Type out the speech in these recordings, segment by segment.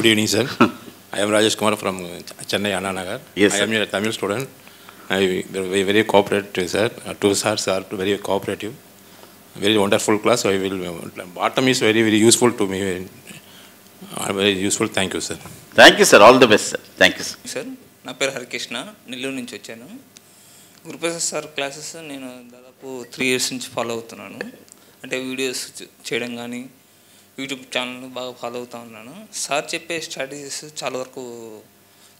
Good evening, sir. I am Rajesh Kumar from Chennai, Anna Nagar. Yes, I sir. am a Tamil student. They are very cooperative, sir. Two sirs are very cooperative. Very wonderful class. I will. Bottom is very, very useful to me. Very useful. Thank you, sir. Thank you, sir. All the best, sir. Thank you, sir. Sir నా పేరు హరికృష్ణ, నెల్లూరు నుంచి వచ్చాను. Guruprasad sir classes నేను దాదాపు 3 years నుంచి follow అవుతున్నాను. అంటే videos చేయడం కానీ యూట్యూబ్ ఛానల్ బాగా ఫాలో అవుతూ ఉన్నాను. సార్ చెప్పే స్ట్రాటజీస్ చాలా వరకు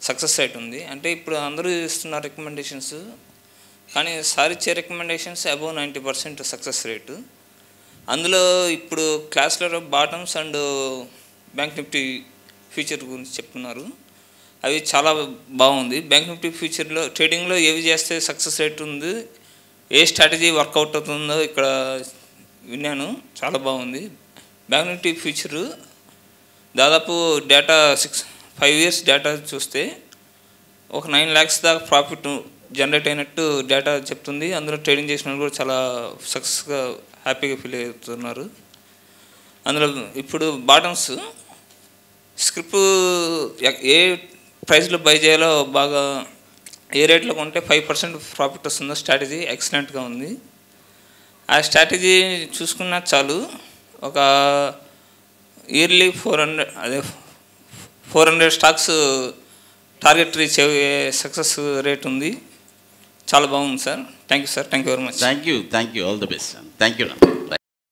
సక్సెస్ రేట్ ఉంది. అంటే ఇప్పుడు అందరూ ఇస్తున్న రికమెండేషన్స్, కానీ సార్ ఇచ్చే రికమెండేషన్స్ అబౌవ్ 90% సక్సెస్ రేటు. అందులో ఇప్పుడు క్లాస్లో bottoms and bank Nifty future గురించి చెప్తున్నారు. అవి చాలా బాగుంది. బ్యాంక్ నిఫ్టీ ఫ్యూచర్లో ట్రేడింగ్లో ఏవి చేస్తే సక్సెస్ రేట్ ఉంది, ఏ స్ట్రాటజీ వర్కౌట్ అవుతుందో ఇక్కడ విన్నాను. చాలా బాగుంది. బ్యాంక్ నిఫ్టీ ఫ్యూచరు దాదాపు డేటా 5 years డేటా చూస్తే ఒక 9 lakhs దాకా ప్రాఫిట్ జనరేట్ అయినట్టు డేటా చెప్తుంది. అందులో ట్రేడింగ్ చేసిన వాళ్ళు కూడా చాలా సక్సెస్గా హ్యాపీగా ఫీల్ అవుతున్నారు. అందులో ఇప్పుడు బాటమ్స్ స్క్రిప్ట్ ఏ ప్రైస్లో బై చేయాలో బాగా ఏ రేట్లో కొంటే 5% ప్రాఫిట్ వస్తుందో స్ట్రాటజీ ఎక్సలెంట్గా ఉంది. ఆ స్ట్రాటజీ చూసుకున్నా చాలు, ఒక ఇయర్లీ 400 స్టాక్స్ టార్గెట్ రీచ్ అయ్యే సక్సెస్ రేట్ ఉంది. చాలా బాగుంది sir. Thank you sir. Thank you very much. Thank you. All the best, sir. Thank you.